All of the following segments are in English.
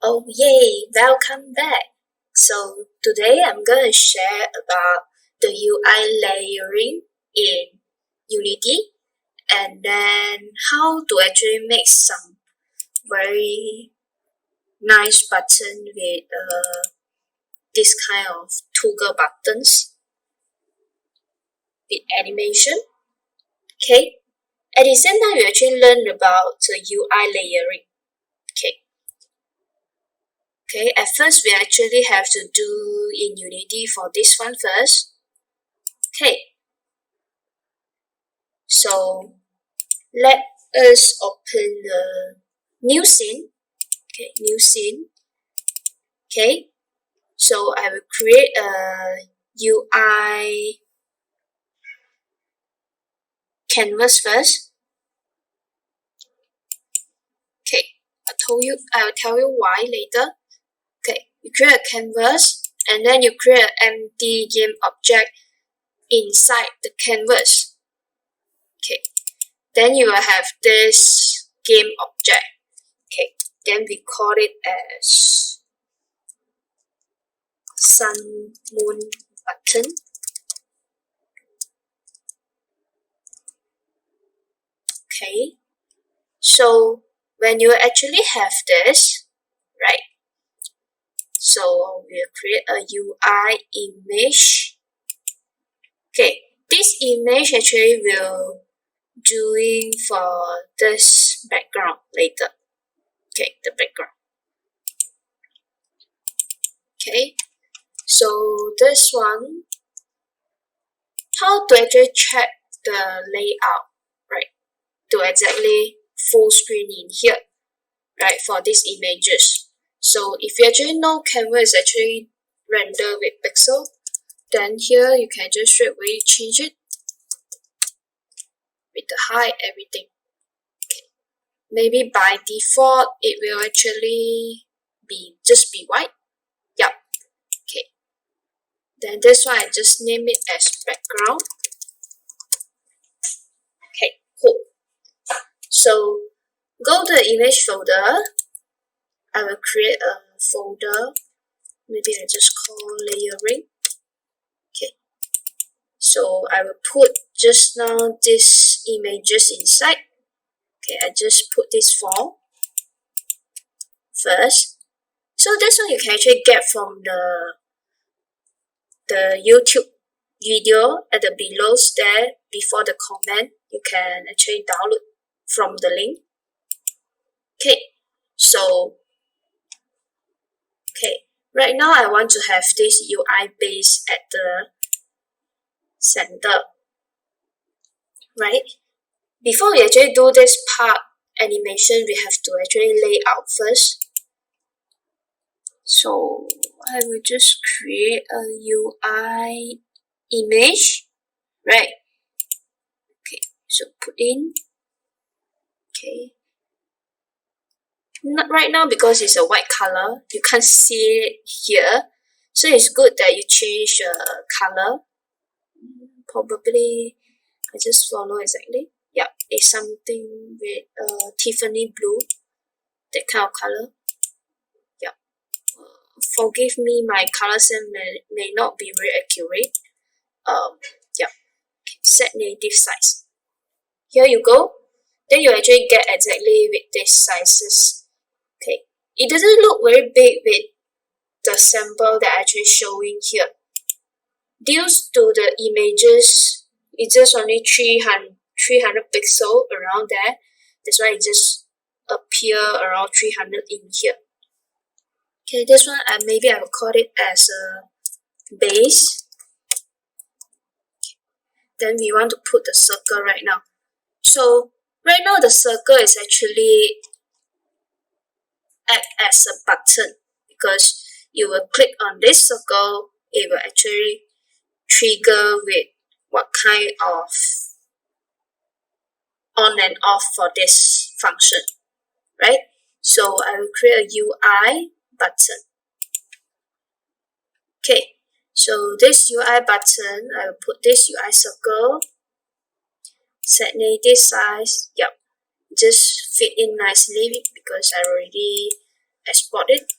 Oh yay, welcome back. So today I'm going to share about the UI layering in Unity and then how to actually make some very nice button with this kind of toggle buttons with animation. Okay. At the same time, you actually learn about the UI layering. Okay, at first we actually have to do in Unity for this one first. Okay, so let us open the new scene. Okay, new scene. Okay, so I will create a UI canvas first. Okay, I will tell you why later. Okay, you create a canvas and then you create an empty game object inside the canvas. Okay, then you will have this game object. Okay, then we call it as sun moon button. Okay, so when you actually have this, right? So we'll create a UI image. Okay, this image actually will doing for this background later. Okay, the background. Okay, so this one, how to actually check the layout, right? To exactly full screen in here, right, for these images. So if you actually know Canva is actually render with pixel, then here you can just straight away change it with the height, everything. Okay. Maybe by default it will actually just be white. Yep. Okay. Then this one I just name it as background. Okay, cool. So go to the image folder. I will create a folder. Maybe I just call layering. Okay. So I will put just now these images inside. Okay, I just put this form first. So this one you can actually get from the YouTube video at the below there before the comment. You can actually download from the link. Okay, so right now I want to have this UI base at the center, right? Before we actually do this part animation, we have to actually lay out first. So I will just create a UI image, right? Okay, so put in. Okay. Not right now because it's a white color, you can't see it here. So it's good that you change the color. Probably I just follow exactly. Yeah, it's something with Tiffany blue, that kind of color. Yeah. Forgive me, my color set may not be very accurate. Yeah. Okay. Set native size. Here you go. Then you actually get exactly with these sizes. Okay. It doesn't look very big with the sample that I'm actually showing here. Due to the images, it's just only 300 pixels around there. That's why it just appear around 300 in here. Okay, this one maybe I will call it as a base. Then we want to put the circle right now. So right now the circle is actually act as a button because you will click on this circle, it will actually trigger with what kind of on and off for this function, right? So I will create a UI button. Okay, so this UI button, I will put this UI circle, set native size, yep, just fit in nicely because I already export it.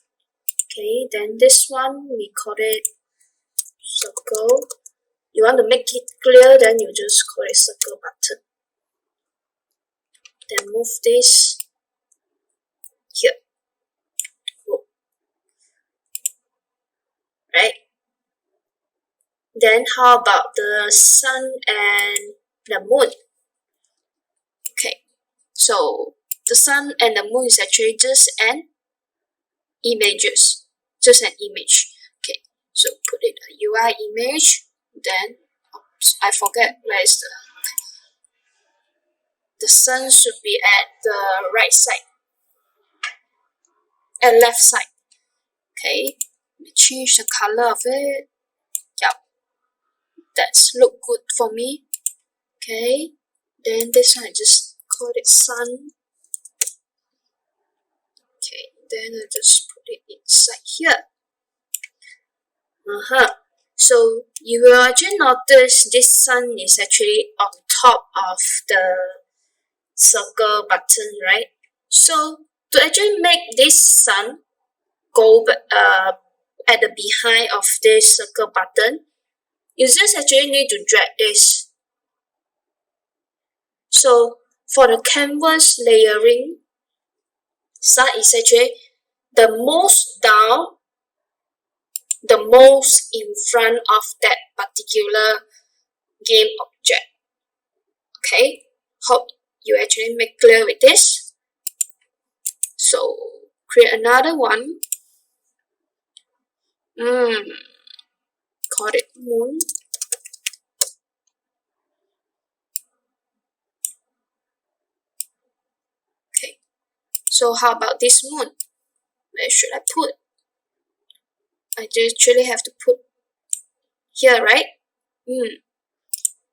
Okay, then this one we call it circle. You want to make it clear, then you just call it circle button. Then move this here. Right? Then how about the sun and the moon? Okay, so the sun and the moon is actually just an image. Okay, so put it a UI image. Then oops, I forget where is the sun should be at the right side and left side. Okay, change the color of it. Yep, that's look good for me. Okay, then this one I just call it sun. Okay, then I just put it inside here. So you will actually notice this sun is actually on top of the circle button, right? So to actually make this sun go at the behind of this circle button, you just actually need to drag this. So for the canvas layering, sun is actually the most down, the most in front of that particular game object. Okay, hope you actually make clear with this. So create another one. Call it moon. Okay, so how about this moon? Where should I put? I actually have to put here, right?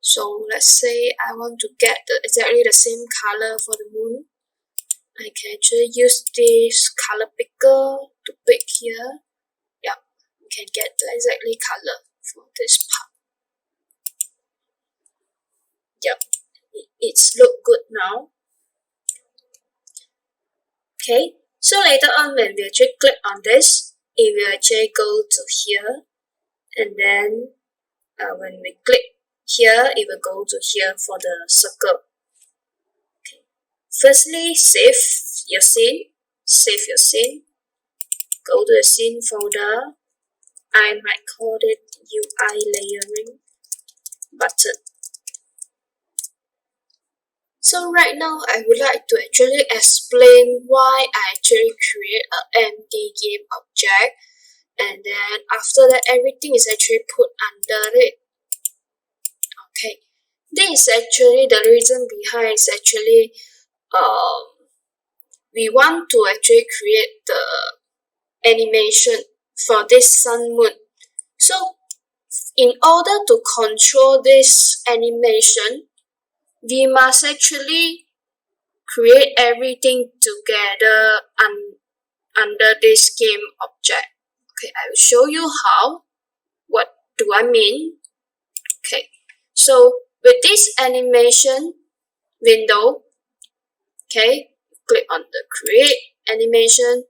So let's say I want to get exactly the same color for the moon. I can actually use this color picker to pick here. Yeah, you can get the exactly color for this part. Yep, it's look good now. Okay, so later on when we actually click on this, it will actually go to here, and then when we click here, it will go to here for the circle. Okay. Firstly, save your scene. Go to the scene folder. I might call it UI layering button. So right now, I would like to actually explain why I actually create an empty game object, and then after that, everything is actually put under it. Okay, this is actually the reason behind is actually we want to actually create the animation for this sun moon. So in order to control this animation, we must actually create everything together under this game object. Okay, I will show you how. What do I mean? Okay, so with this animation window, okay, click on the create animation,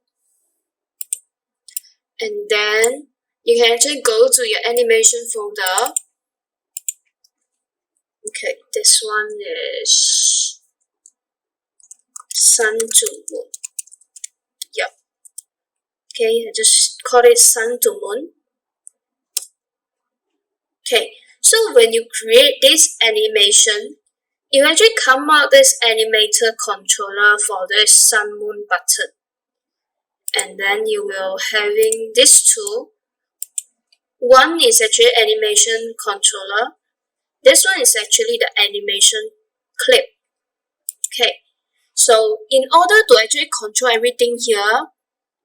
and then you can actually go to your animation folder. Okay, this one is sun to moon. Yep. Okay, I just call it sun to moon. Okay, so when you create this animation, you actually come out this animator controller for this sun moon button. And then you will having these two. One is actually animation controller. This one is actually the animation clip. Okay, so in order to actually control everything here,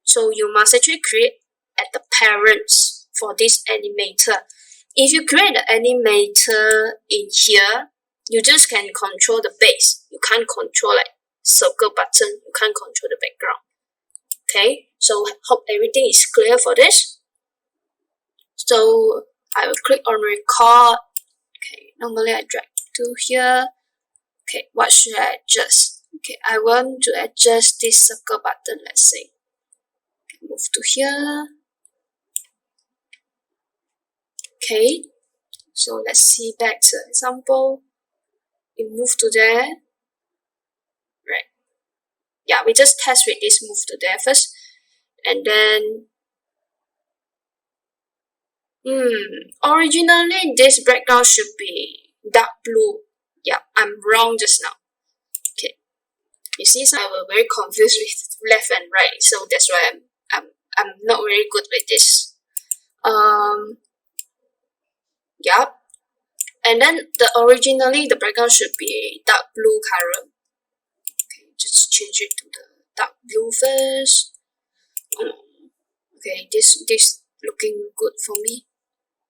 so you must actually create at the parents for this animator. If you create the animator in here, you just can control the base. You can't control like circle button. You can't control the background. Okay, so hope everything is clear for this. So I will click on record. Okay, normally I drag to here. Okay, what should I adjust? Okay, I want to adjust this circle button, let's say. move to here. Okay, so let's see back to example. We move to there, right? Yeah, we just test with this move to there first, and then originally this background should be dark blue. Yeah, I'm wrong just now. Okay, you see, so I was very confused with left and right, so that's why I'm not very good with this. Yep. And then originally the background should be a dark blue color. Okay, just change it to the dark blue first. Okay, this looking good for me.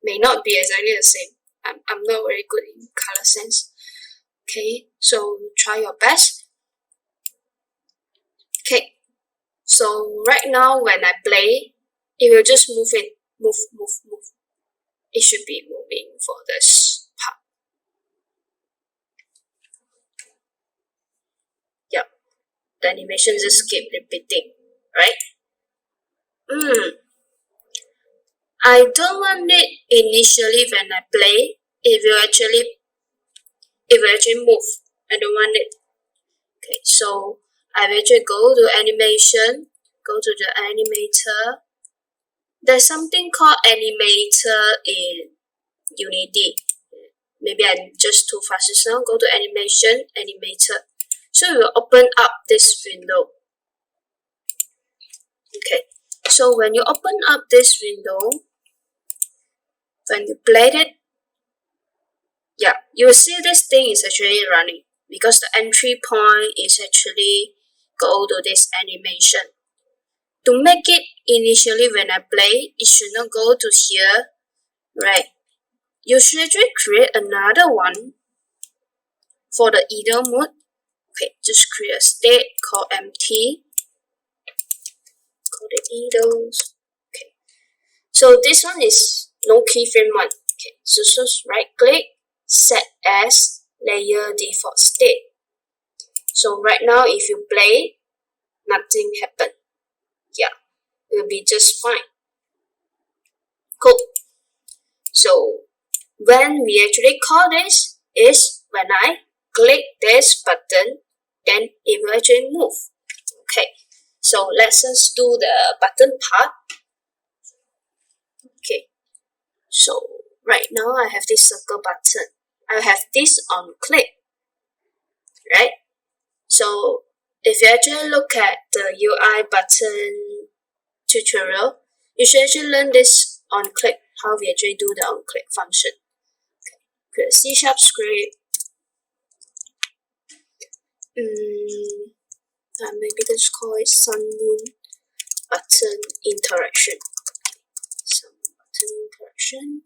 May not be exactly the same. I'm not very good in color sense. Okay, so try your best. Okay, so right now when I play, it will just move. It should be moving for this part. Yep, the animation just keep repeating, right? I don't want it initially when I play. It will actually move. I don't want it. Okay, so I will actually go to animation, go to the animator. There's something called animator in Unity. Maybe I'm just too fast just now. Go to animation, animator. So it will open up this window. Okay, so when you open up this window, when you play it, yeah, you will see this thing is actually running because the entry point is actually go to this animation. To make it initially when I play, it should not go to here, right? You should actually create another one for the idle mode. Okay, just create a state called empty. Call it idles. Okay, so this one is no keyframe one. Okay, so just right click, set as layer default state. So right now if you play, nothing happened. Yeah, it will be just fine. Cool. So when we actually call this is when I click this button, then it will actually move. Okay, so let's just do the button part. Okay, so right now I have this circle button. I have this on click, right? So if you actually look at the UI button tutorial, you should actually learn this on click, how we actually do the on click function. Okay. Create a C# script. Maybe let's call it sun moon button interaction. Sun button interaction.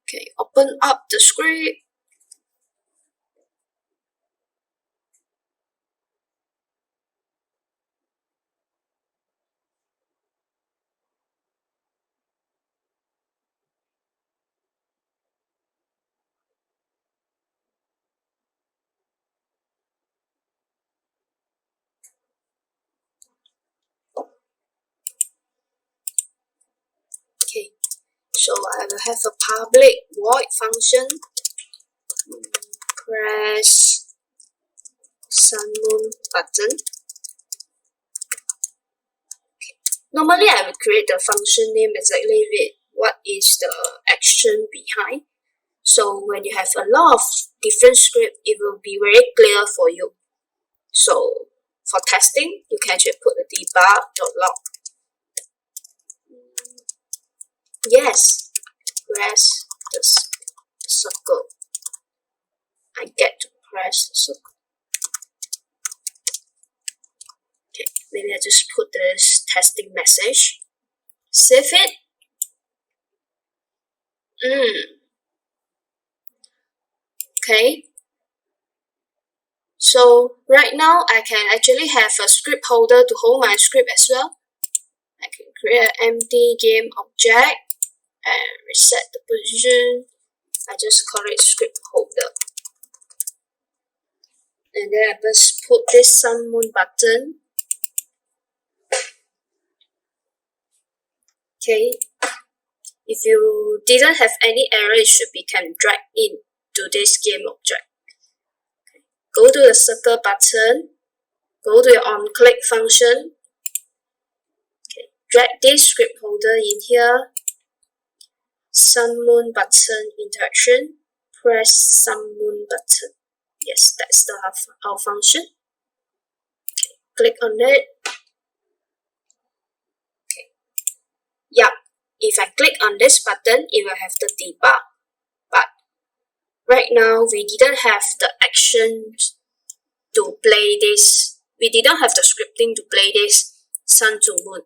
Okay, open up the script. Okay, so I will have a public void function. Press sun moon button. Okay. Normally I will create the function name exactly with what is the action behind. So when you have a lot of different script, it will be very clear for you. So for testing, you can actually put the debug.log. Yes, press the circle. I get to press the circle. Okay, maybe I just put this testing message. Save it. Okay. So right now I can actually have a script holder to hold my script as well. I can create an empty game object and reset the position. I just call it script holder. and then I just put this sun moon button. Okay, if you didn't have any error, it should be can drag in to this game object. Okay. Go to the circle button, go to your on click function. Okay. Drag this script holder in here, sun moon button interaction, press sun moon button. Yes, that's our function. Okay. Click on it. Okay. Yeah. If I click on this button, it will have the debug. But right now, we didn't have the action to play this. We didn't have the scripting to play this sun to moon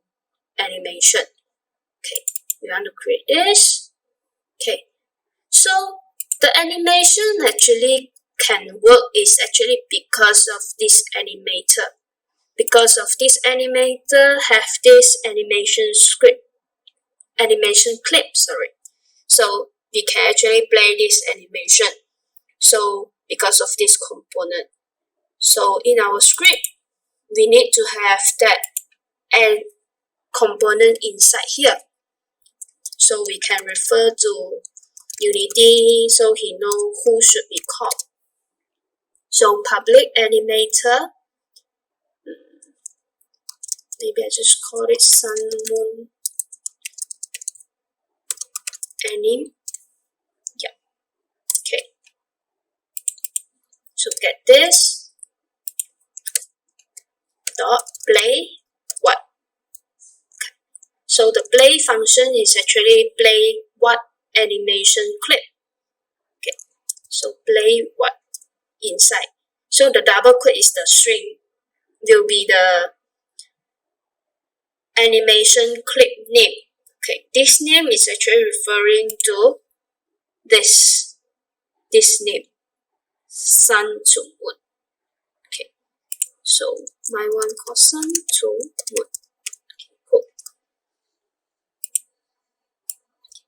animation. Okay, we want to create this. Okay, so the animation actually can work is actually because of this animator. Because of this animator have this animation clip, so we can actually play this animation. So because of this component, so in our script we need to have that and component inside here, so we can refer to Unity so he know who should be called. So public animator, maybe I just call it sun moon anim. Yeah. Okay. So get this dot play what. Okay. So the play function is actually play what animation clip. Okay. So play what inside. So the double quote is the string, will be the animation clip name. Okay, this name is actually referring to this name, sun to moon. Okay, so my one called sun to moon. Okay, cool.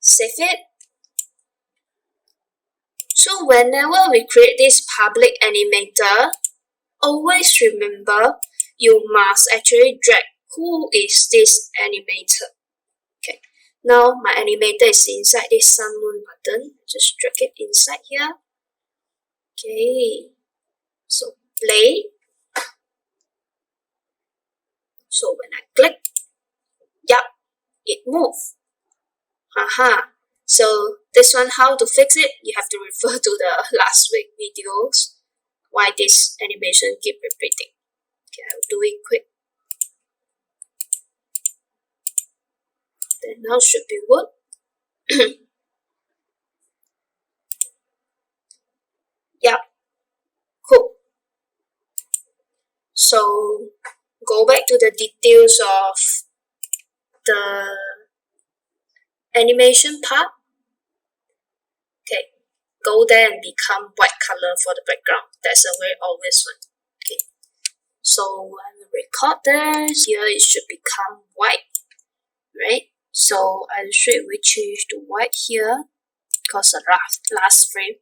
Save it. So whenever we create this public animator, always remember you must actually drag who is this animator. Okay, now my animator is inside this sun moon button. Just drag it inside here. Okay, so play. So when I click, yup, it moves. Haha. So this one, how to fix it? You have to refer to the last week videos. Why this animation keep repeating. Okay, I'll do it quick. Then now should be good. Yeah, cool. So go back to the details of the animation part. Okay, go there and become white color for the background. That's a very obvious one. Okay, so when we record this, here it should become white, right? So I'll straight away change to white here because the last frame.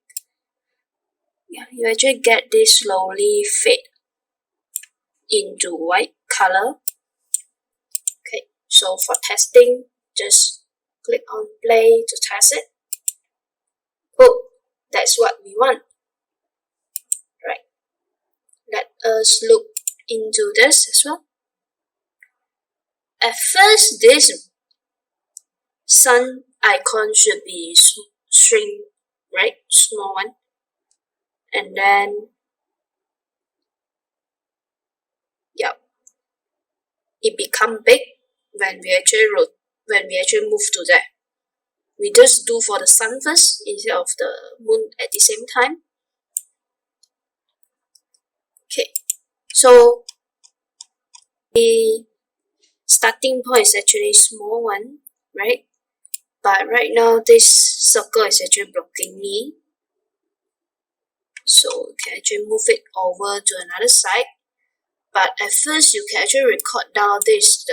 Yeah, you actually get this slowly fade into white color. Okay, so for testing, just click on play to test it. Cool, that's what we want. Right, let us look into this as well. At first, this sun icon should be string, right? Small one. And then, yep, it become big when we actually move to that. We just do for the sun first instead of the moon at the same time. Okay, so the starting point is actually small one, right? But right now this circle is actually blocking me. So you can actually move it over to another side. But at first you can actually record down this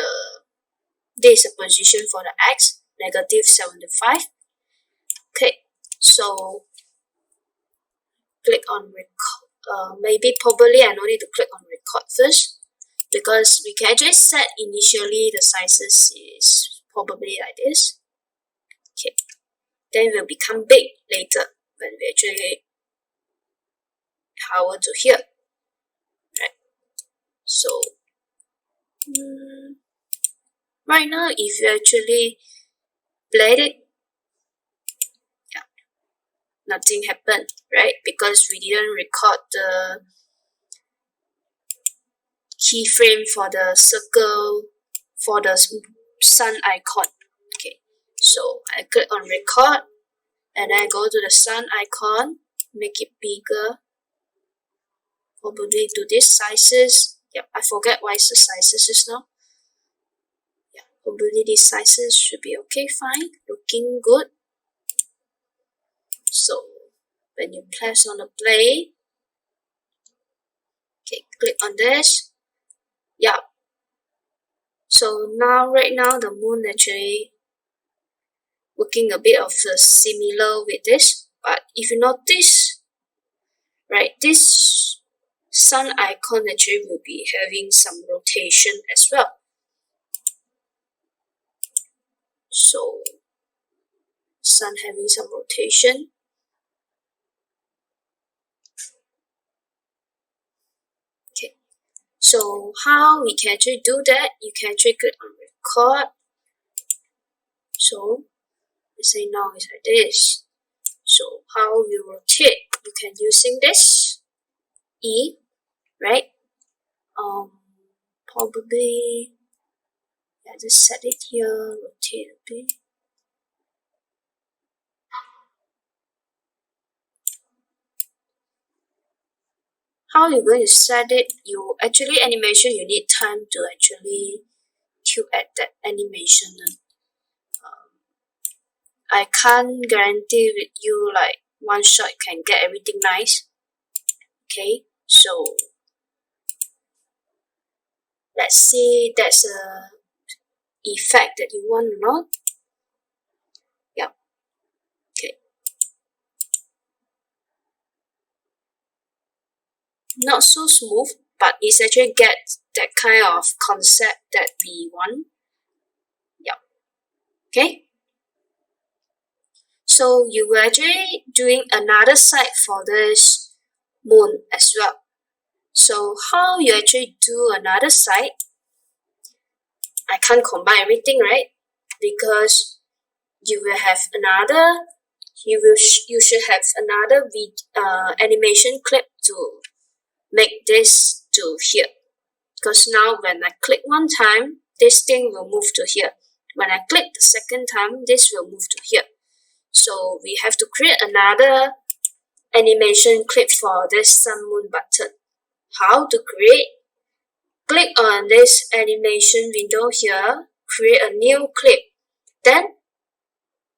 is the position for the X, -75. Okay, so click on maybe probably I no need to click on record first, because we can actually set initially the sizes is probably like this. Okay, then will become big later when we actually hover to here, right? So right now if you actually played it, yeah, nothing happened, right? Because we didn't record the keyframe for the circle for the sun icon. Okay, so I click on record and I go to the sun icon, make it bigger, probably to this sizes. Yep, I forget what is the sizes just now. Yeah, probably these sizes should be okay, fine, looking good. So when you press on the play, okay, click on this. Yeah. So now, right now, the moon actually working a bit of the similar with this. But if you notice, right, this sun icon actually will be having some rotation as well. So sun having some rotation. Okay. So how we can actually do that? You can actually click on record. So let's say now it's like this. So how you rotate? You can using this E, right? Probably just set it here, rotate a bit. How you're going to set it? You actually animation, you need time to actually cue at that animation. I can't guarantee with you like one shot you can get everything nice. Okay, so let's see that's a effect that you want or not. Yep. Okay. Not so smooth, but it's actually get that kind of concept that we want. Yep. Okay. So you were actually doing another side for this moon as well. So how you actually do another side? I can't combine everything, right? Because you will have another. You should have another animation clip to make this to here. Because now when I click one time, this thing will move to here. When I click the second time, this will move to here. So we have to create another animation clip for this sun moon button. How to create? Click on this animation window here, create a new clip. Then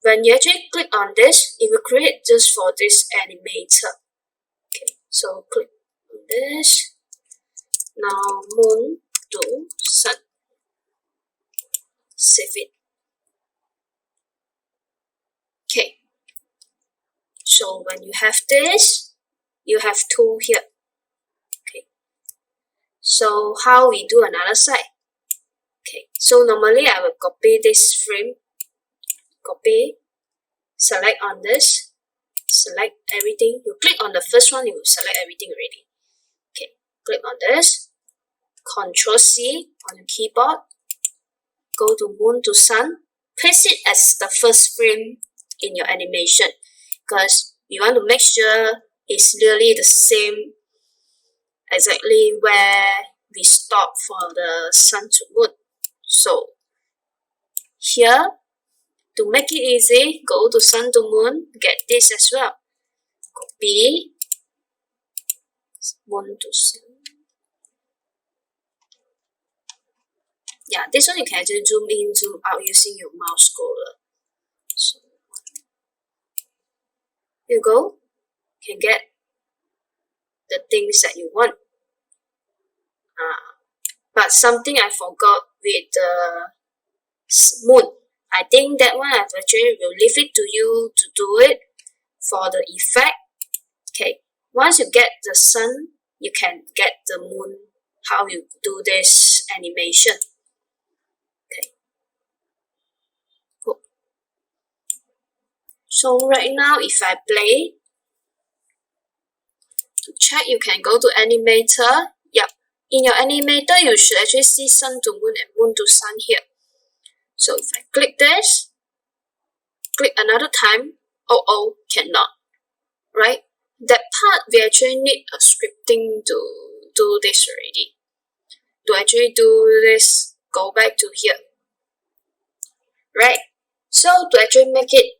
when you actually click on this, it will create just for this animator. Okay, so click on this. Now moon to sun. Save it. Okay. So when you have this, you have two here. Okay. So how we do another side? Okay. So normally I will copy this frame. Copy. Select on this. Select everything. You click on the first one, you will select everything already. Okay. Click on this. Ctrl+C on your keyboard. Go to moon to sun. Place it as the first frame in your animation, because you want to make sure it's really the same exactly where we stop for the sun to moon. So here, to make it easy, go to sun to moon, get this as well. Copy, moon to sun. Yeah, this one you can just zoom in, zoom out using your mouse scroller. So here you go. You can get the things that you want. But something I forgot with the moon. I think that one I've actually will leave it to you to do it for the effect. Okay, Once you get the sun, you can get the moon, how you do this animation. Okay, cool. So right now, if I play, to check, you can go to animator. Yep, in your animator, you should actually see sun to moon and moon to sun here. So if I click this, click another time, cannot, right? That part, we actually need a scripting to do this already. To actually do this, go back to here, right? So to actually make it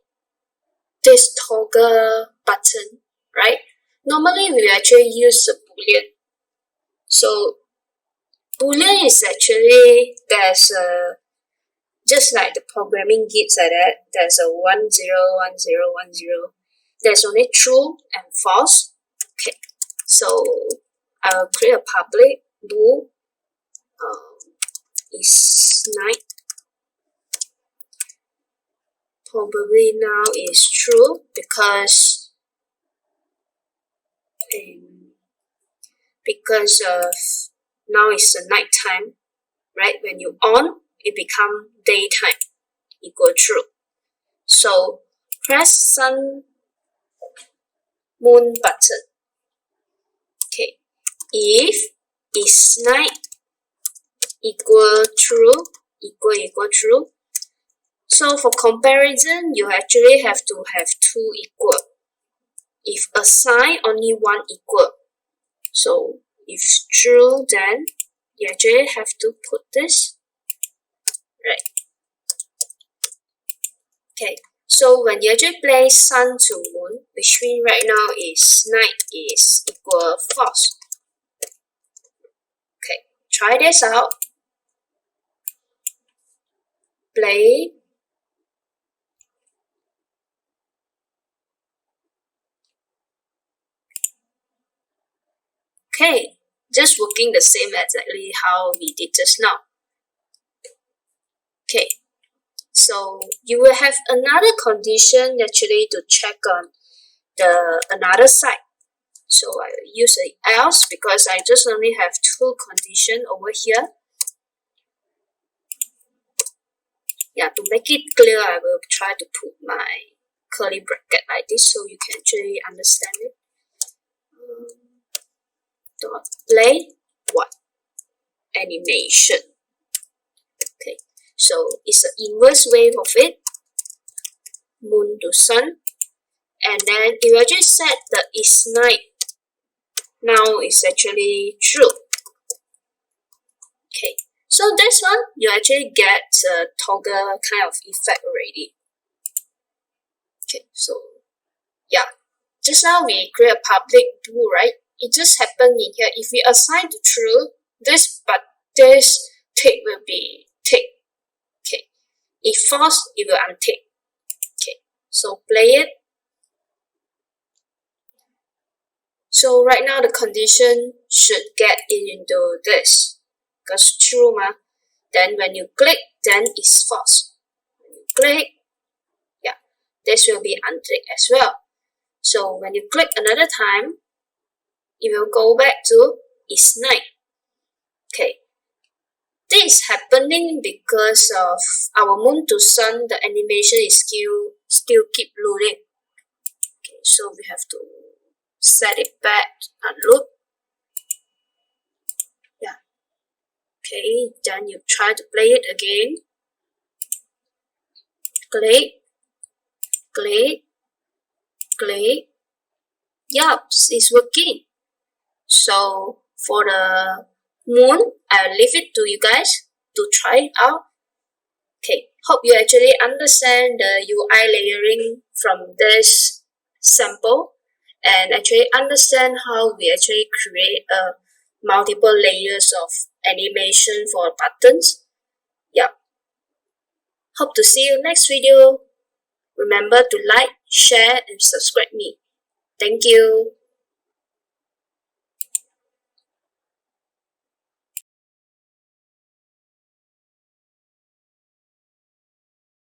this toggle button, right? Normally we actually use a boolean. So boolean is actually, there's a, just like the programming gives like that, there's a 1 0 1 0 1 0. There's only true and false. Okay, so I'll create a public bool is night. Probably now is true because of now it's the night time, right? When you on, it become daytime, equal true. So press sun moon button. Okay, if is night equal true, equal true. So for comparison, you actually have to have two equal. If assign only one equal. So if true, then you actually have to put this, right? Okay, so when you actually play sun to moon, which means right now is night is equal false. Okay, try this out. Play. Okay, just working the same exactly how we did just now. Okay, so you will have another condition actually to check on the another side. So I will use a else because I just only have two conditions over here. Yeah, to make it clear, I will try to put my curly bracket like this so you can actually understand it. Dot play what? Animation. Okay, so it's an inverse wave of it, moon to sun, and then if I just set the is night, now it's actually true. Okay, so this one you actually get a toggle kind of effect already. Okay, so yeah, just now we create a public bool, right? It just happened in here. If we assign to true, this tick will be tick. Okay. If false, it will untick. Okay. So play it. So right now the condition should get into this. Because true ma. Then when you click, then it's false. When you click, yeah, this will be untick as well. So when you click another time, it will go back to is night. Okay. This is happening because of our moon to sun, the animation is still keep loading. Okay, so we have to set it back and loop. Yeah. Okay, then you try to play it again. Click, click, click. Yup, it's working. So for the moon, I'll leave it to you guys to try it out. Okay, hope you actually understand the UI layering from this sample and actually understand how we actually create multiple layers of animation for buttons. Yeah. Hope to see you next video. Remember to like, share, and subscribe me. Thank you.